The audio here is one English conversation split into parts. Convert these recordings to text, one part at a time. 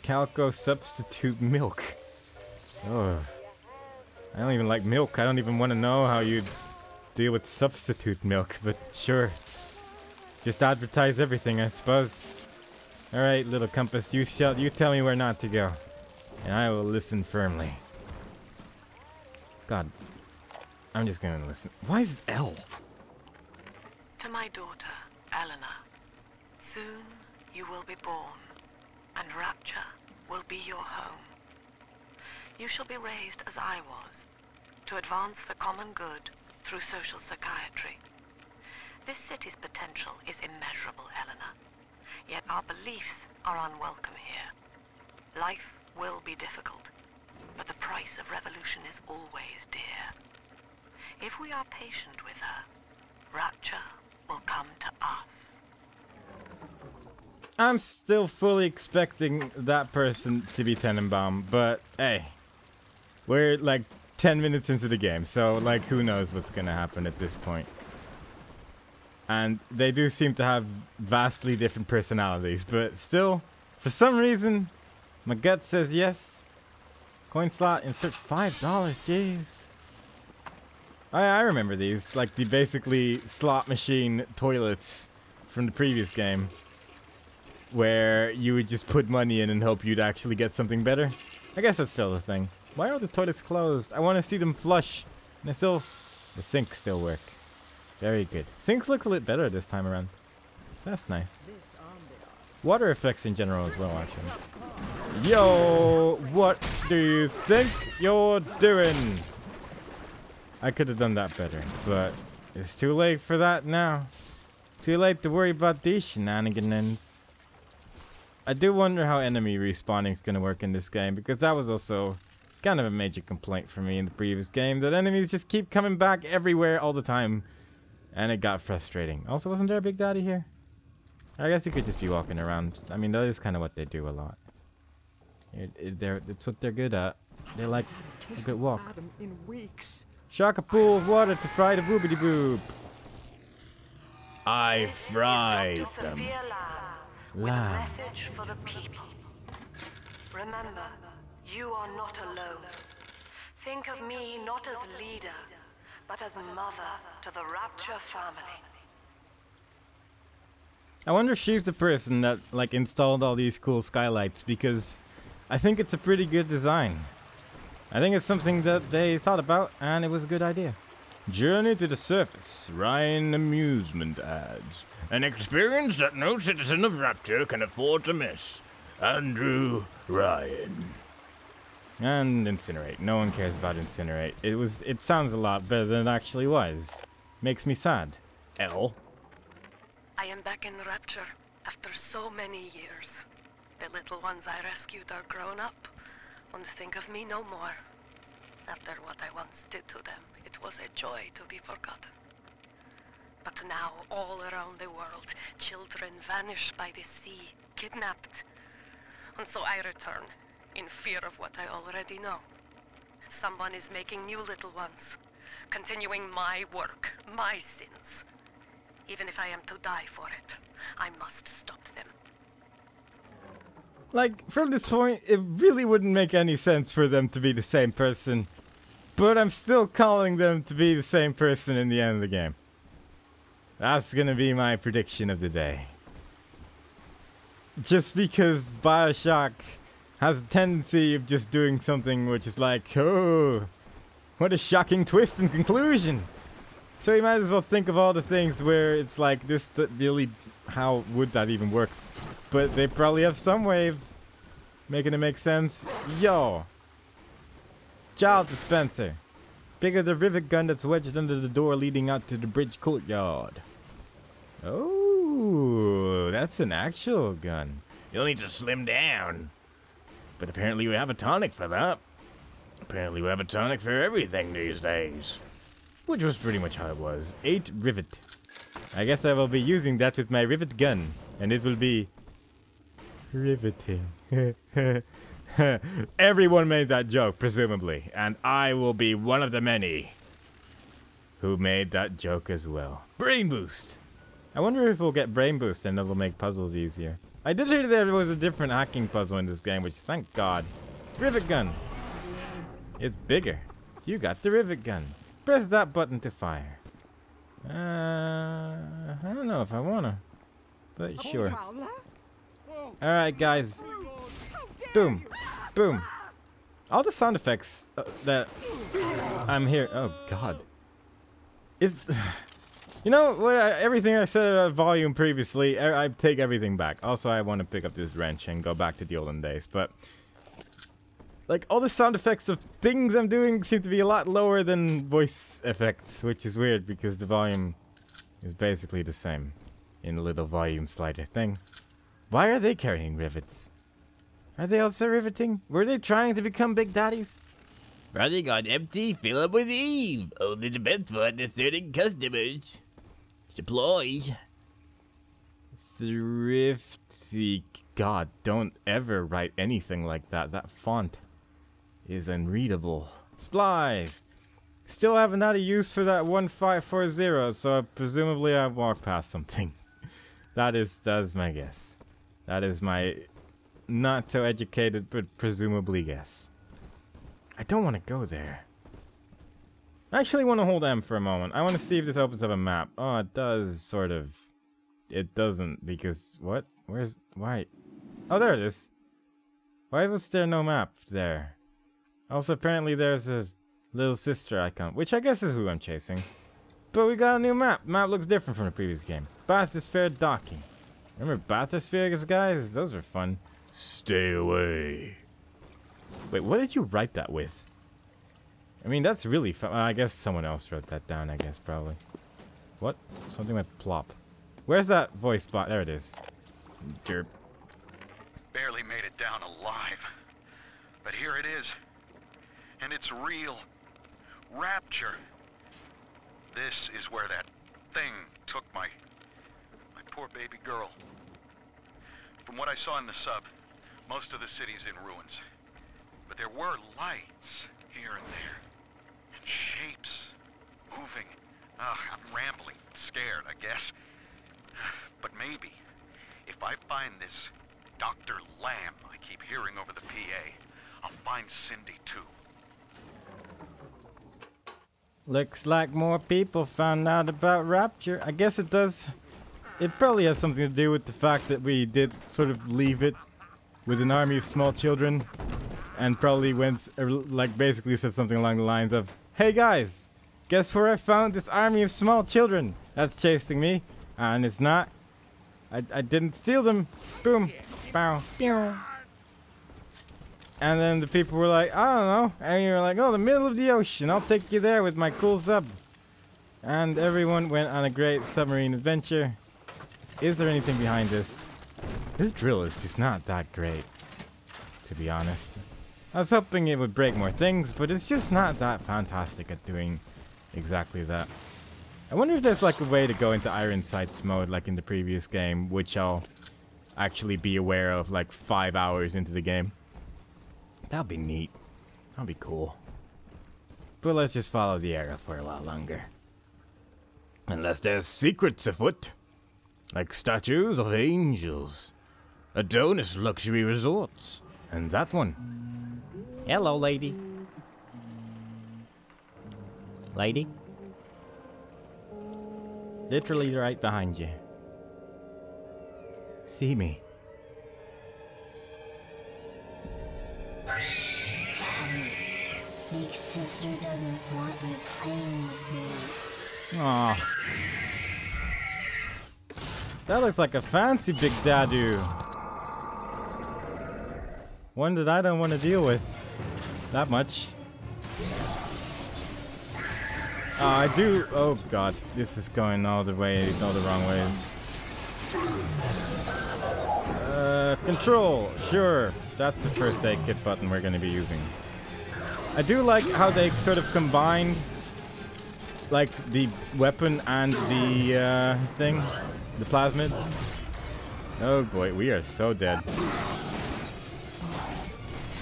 Calco substitute milk. Oh, I don't even like milk. I don't even want to know how you deal with substitute milk, but sure. Just advertise everything, I suppose. Alright, little compass, you tell me where not to go. And I will listen firmly. God. I'm just gonna listen. Why is it L? To my daughter, Eleanor. Soon you will be born, and Rapture will be your home. You shall be raised as I was, to advance the common good through social psychiatry. This city's potential is immeasurable, Eleanor. Yet our beliefs are unwelcome here. Life will be difficult, but the price of revolution is always dear. If we are patient with her, Rapture will come to us. I'm still fully expecting that person to be Tenenbaum, but hey, we're like 10 minutes into the game, so like who knows what's gonna happen at this point. And they do seem to have vastly different personalities, but still, for some reason, my gut says yes. Coin slot, insert $5, jeez. I remember these, like the basically slot machine toilets from the previous game, where you would just put money in and hope you'd actually get something better. I guess that's still the thing. Why are the toilets closed? I want to see them flush. And the sinks still work. Very good. Sinks look a little better this time around. So that's nice. Water effects in general as well, actually. Yo, what do you think you're doing? I could have done that better, but it's too late for that now. Too late to worry about these shenanigans. I do wonder how enemy respawning is going to work in this game, because that was also kind of a major complaint for me in the previous game, that enemies just keep coming back everywhere all the time. And it got frustrating. Also, wasn't there a Big Daddy here? I guess he could just be walking around. I mean, that is kind of what they do a lot. It's what they're good at. They like a good walk. Shock a pool of water to fry the boobity boob. I fried them. With a message for the people. Remember, you are not alone. Think of me not as leader, but as mother to the Rapture family. I wonder if she's the person that like installed all these cool skylights, because I think it's a pretty good design. I think it's something that they thought about and it was a good idea. Journey to the surface. Ryan amusement ads. An experience that no citizen of Rapture can afford to miss. Andrew Ryan. And incinerate. No one cares about incinerate. It sounds a lot better than it actually was. Makes me sad. L. I am back in Rapture after so many years. The little ones I rescued are grown up and think of me no more. After what I once did to them, it was a joy to be forgotten. But now, all around the world, children vanish by the sea, kidnapped. And so I return, in fear of what I already know. Someone is making new little ones, continuing my work, my sins. Even if I am to die for it, I must stop them. Like, from this point, it really wouldn't make any sense for them to be the same person. But I'm still calling them to be the same person in the end of the game. That's gonna be my prediction of the day. Just because Bioshock has a tendency of just doing something which is like, oh, what a shocking twist and conclusion. So you might as well think of all the things where it's like, this really, how would that even work? But they probably have some way of making it make sense. Yo. Child dispenser. Bigger the rivet gun that's wedged under the door leading out to the bridge courtyard. Oh, that's an actual gun. You'll need to slim down. But apparently we have a tonic for that. Apparently we have a tonic for everything these days. Which was pretty much how it was. 8 rivet. I guess I will be using that with my rivet gun. And it will be riveting. Everyone made that joke, presumably. And I will be one of the many who made that joke as well. Brain boost. I wonder if we'll get brain boost and it will make puzzles easier. I did hear there was a different hacking puzzle in this game, which thank God. Rivet gun. It's bigger. You got the rivet gun. Press that button to fire. I don't know if I wanna, but sure. Alright, guys. Boom. Boom. All the sound effects that I'm here. Oh, God. Is... You know what? Everything I said about volume previously, I take everything back. Also, I want to pick up this wrench and go back to the olden days. But like all the sound effects of things I'm doing seem to be a lot lower than voice effects, which is weird because the volume is basically the same in a little volume slider thing. Why are they carrying rivets? Are they also riveting? Were they trying to become big daddies? Running on empty, fill up with Eve. Only the best one to certain customers. Supplies. Thrifty. God, don't ever write anything like that. That font is unreadable. Supplies. Still haven't had a use for that 1540, so presumably I walked past something. That is my guess. That is my not so educated but presumably guess. I don't want to go there. I actually want to hold M for a moment. I want to see if this opens up a map. Oh, it does, sort of. It doesn't, because... What? Where's... Why? Oh, there it is. Why was there no map there? Also, apparently there's a little sister icon, which I guess is who I'm chasing. But we got a new map. Map looks different from the previous game. Bathysphere docking. Remember Bathysphere, guys? Those were fun. Stay away. Wait, what did you write that with? I mean, that's really fun. I guess someone else wrote that down, I guess, probably. What? Something with plop. Where's that voice spot? There it is. Derp. Barely made it down alive. But here it is. And it's real. Rapture. This is where that thing took my poor baby girl. From what I saw in the sub, most of the city's in ruins. But there were lights here and there. And shapes moving. I'm rambling, scared, I guess. But maybe, if I find this Dr. Lamb I keep hearing over the PA, I'll find Cindy too. Looks like more people found out about Rapture. I guess it does. It probably has something to do with the fact that we did sort of leave it with an army of small children. And probably went, like, basically said something along the lines of, "Hey guys, guess where I found this army of small children that's chasing me? And it's not. I didn't steal them. Boom. Bow. Pew." And then the people were like, "I don't know." And you were like, "Oh, the middle of the ocean. I'll take you there with my cool sub." And everyone went on a great submarine adventure. Is there anything behind this? This drill is just not that great, to be honest. I was hoping it would break more things, but it's just not that fantastic at doing exactly that. I wonder if there's like a way to go into Iron Sights mode like in the previous game, which I'll actually be aware of like 5 hours into the game. That'd be neat. That'd be cool. But let's just follow the arrow for a while longer. Unless there's secrets afoot. Like statues of angels. Adonis luxury resorts. And that one. Hello, lady. Lady? Literally right behind you. See me. Big sister doesn't want you playing with me. Aw. That looks like a fancy big dadu. One that I don't want to deal with. That much. I do. Oh god, this is going all the wrong ways. Control, sure. That's the first aid kit button we're going to be using. I do like how they sort of combined, like the weapon and the thing, the plasmid. Oh boy, we are so dead.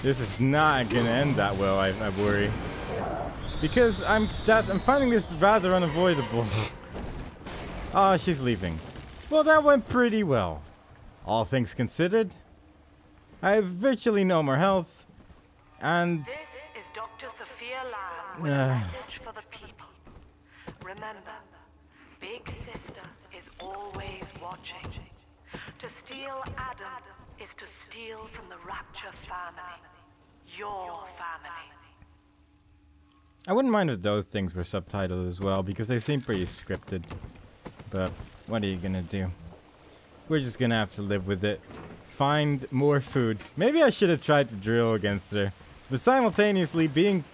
This is not gonna end that well, I worry. Because I'm finding this rather unavoidable. Oh, she's leaving. Well, that went pretty well. all things considered. I have virtually no more health, and This is Dr. Sophia Lamb with a message for the people. Remember, Big Sister is always watching. To steal Adam is to steal from the Rapture family. Your family. I wouldn't mind if those things were subtitled as well, because they seem pretty scripted. But what are you gonna do? We're just gonna have to live with it. Find more food. Maybe I should have tried to drill against her. But simultaneously, being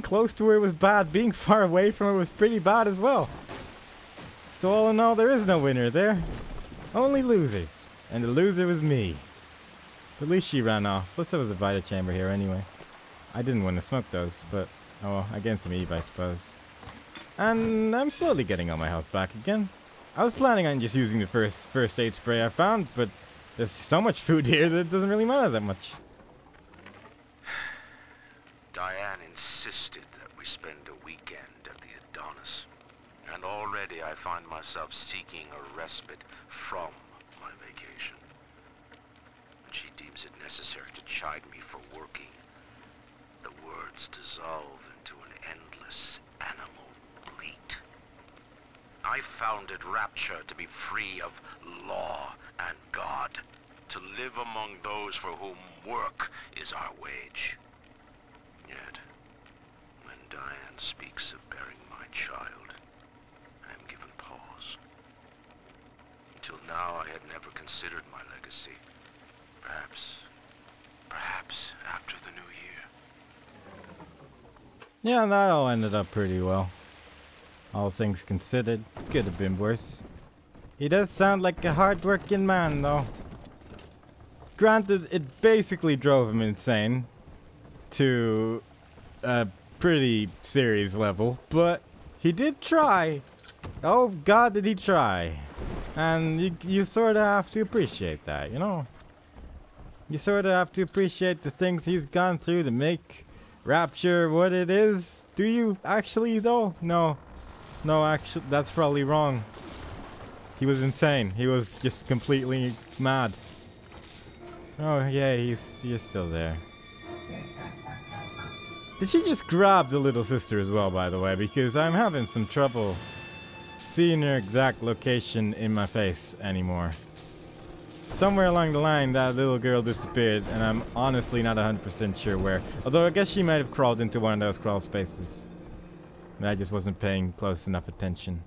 close to her was bad. Being far away from her was pretty bad as well. So all in all, there is no winner there. Only losers. And the loser was me. At least she ran off. Plus there was a Vita chamber here anyway. I didn't want to smoke those, but oh well, against some Eve I suppose. And I'm slowly getting all my health back again. I was planning on just using the first aid spray I found, but there's so much food here that it doesn't really matter that much. Diane insisted that we spend a weekend at the Adonis. And already I find myself seeking a respite from my vacation. And she deems it necessary to chide me for working. The words dissolve into an endless animal bleat. I founded Rapture to be free of law and God, to live among those for whom work is our wage. Yet, when Diane speaks of bearing my child, I am given pause. Until now, I had never considered my legacy. Perhaps after the new year. Yeah, that all ended up pretty well. All things considered, could have been worse. He does sound like a hard-working man, though. Granted, it basically drove him insane to a pretty serious level, but he did try. Oh God, did he try. And you sort of have to appreciate that, you know? You sort of have to appreciate the things he's gone through to make Rapture what it is. Do you actually, though? No. No, actually, that's probably wrong. He was insane. He was just completely mad. Oh, yeah, he's still there. Did she just grab the little sister as well, by the way? Because I'm having some trouble seeing her exact location in my face anymore. Somewhere along the line, that little girl disappeared, and I'm honestly not 100% sure where. Although I guess she might have crawled into one of those crawl spaces. And I just wasn't paying close enough attention.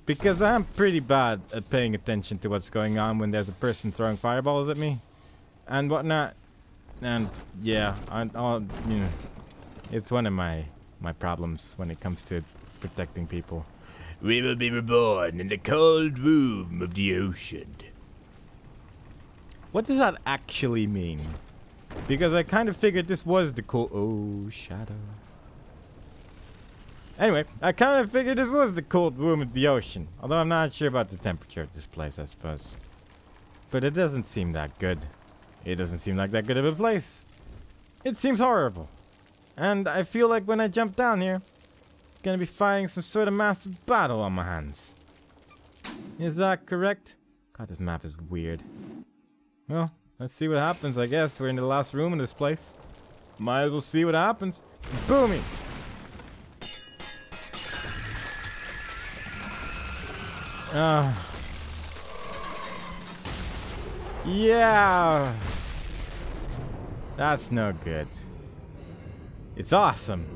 Because I'm pretty bad at paying attention to what's going on when there's a person throwing fireballs at me and whatnot. And yeah, you know, it's one of my problems when it comes to protecting people. We will be reborn in the cold womb of the ocean. What does that actually mean? Because I kind of figured this was the cold... Oh, shadow. Anyway, I kind of figured this was the cold womb of the ocean. Although I'm not sure about the temperature of this place, I suppose. But it doesn't seem that good. It doesn't seem like that good of a place. It seems horrible. And I feel like when I jump down here, I'm gonna be fighting some sort of massive battle on my hands. Is that correct? God, this map is weird. Well, let's see what happens, I guess. We're in the last room in this place. Might as well see what happens. Boomy! Yeah! That's no good. It's awesome,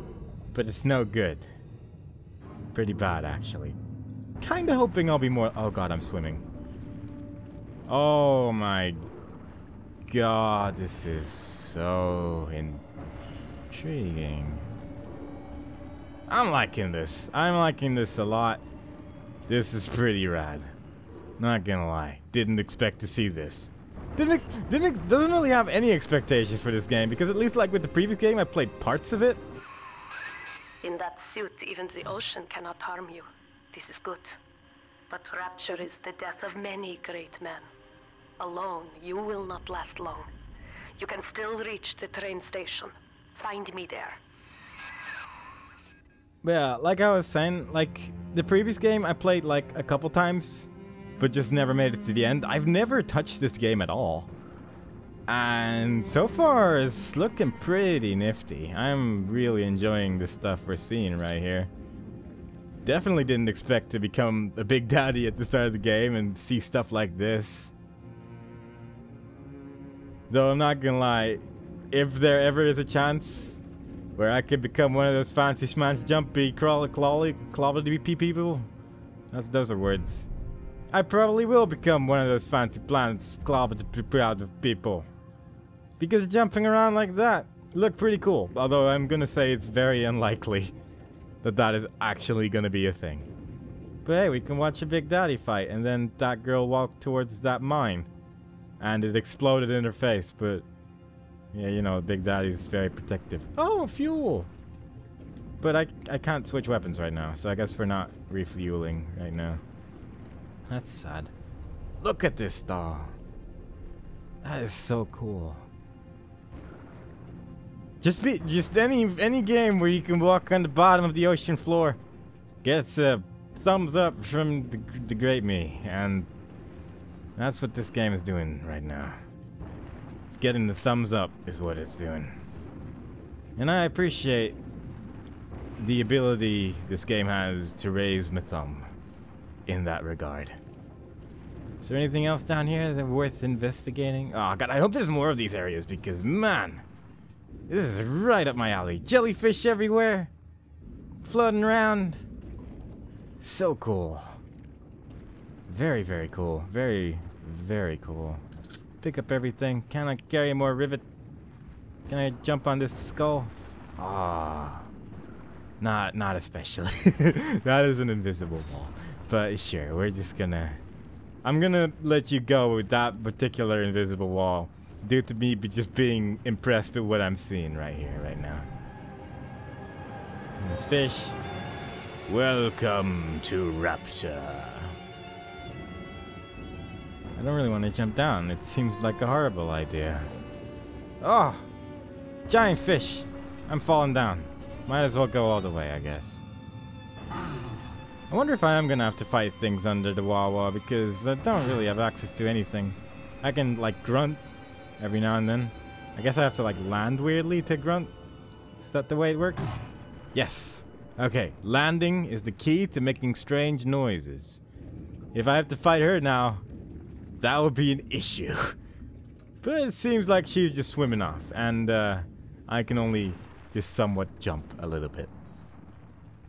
but it's no good. Pretty bad, actually. Kinda hoping I'll be more... Oh God, I'm swimming. Oh my God, this is so intriguing. I'm liking this. I'm liking this a lot. This is pretty rad. Not gonna lie. Didn't expect to see this. Doesn't really have any expectations for this game, because at least like with the previous game I played parts of it. In that suit, even the ocean cannot harm you. This is good. But Rapture is the death of many great men. Alone, you will not last long. You can still reach the train station. Find me there. Yeah, like I was saying, like the previous game I played like a couple times, but just never made it to the end. I've never touched this game at all. And so far, it's looking pretty nifty. I'm really enjoying the stuff we're seeing right here. Definitely didn't expect to become a big daddy at the start of the game and see stuff like this. Though I'm not gonna lie, if there ever is a chance where I could become one of those fancy schmancy jumpy crawly clobby people, those are words. I probably will become one of those fancy plants clobby proud of people. Because jumping around like that looked pretty cool. Although I'm gonna say it's very unlikely that that is actually gonna be a thing. But hey, we can watch a Big Daddy fight, and then that girl walked towards that mine. And it exploded in her face, but... yeah, you know, Big Daddy's very protective. Oh, fuel! But I can't switch weapons right now, so I guess we're not refueling right now. That's sad. Look at this doll. That is so cool. Just any game where you can walk on the bottom of the ocean floor gets a thumbs up from the great me, and that's what this game is doing right now. It's getting the thumbs up is what it's doing. And I appreciate the ability this game has to raise my thumb in that regard. Is there anything else down here that's worth investigating? Oh god, I hope there's more of these areas because, man, this is right up my alley. Jellyfish everywhere, floating around. So cool. Very, very cool. Very, very cool. Pick up everything. Can I carry more rivet? Can I jump on this skull? Ah, not especially. That is an invisible wall. But sure, we're just gonna... I'm gonna let you go with that particular invisible wall, due to me just being impressed with what I'm seeing right here, right now. Fish. Welcome to Rapture. I don't really want to jump down. It seems like a horrible idea. Oh! Giant fish! I'm falling down. Might as well go all the way, I guess. I wonder if I am gonna have to fight things under the Wawa, because I don't really have access to anything. I can, like, grunt every now and then. I guess I have to, like, land weirdly to grunt. Is that the way it works? Yes. Okay, landing is the key to making strange noises. If I have to fight her now, that would be an issue. But it seems like she's just swimming off, and I can only just somewhat jump a little bit.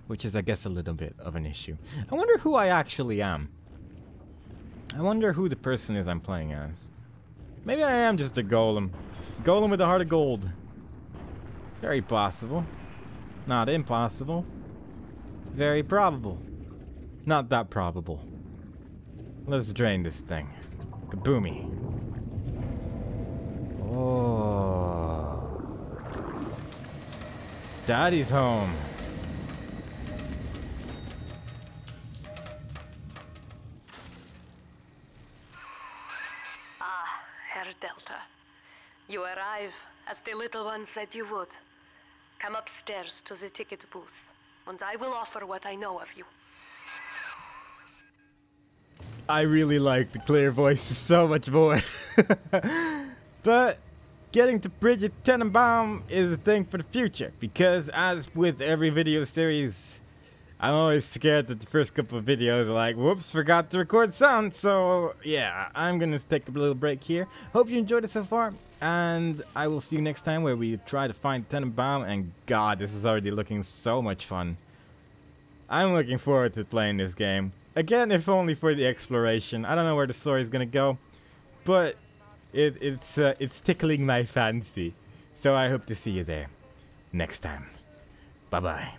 Which is, I guess, a little bit of an issue. I wonder who I actually am. I wonder who the person is I'm playing as. Maybe I am just a golem. Golem with a heart of gold. Very possible. Not impossible. Very probable. Not that probable. Let's drain this thing. Kaboomy. Oh. Daddy's home. Ah, Herr Delta. You arrive, as the little one said you would. Come upstairs to the ticket booth, and I will offer what I know of you. I really like the clear voices so much more. But getting to Bridget Tenenbaum is a thing for the future, because as with every video series, I'm always scared that the first couple of videos are like, whoops, forgot to record sound. So yeah, I'm gonna take a little break here. Hope you enjoyed it so far, and I will see you next time where we try to find Tenenbaum. And god, this is already looking so much fun. I'm looking forward to playing this game. Again, if only for the exploration. I don't know where the story is gonna go, but it's tickling my fancy. So I hope to see you there next time. Bye bye.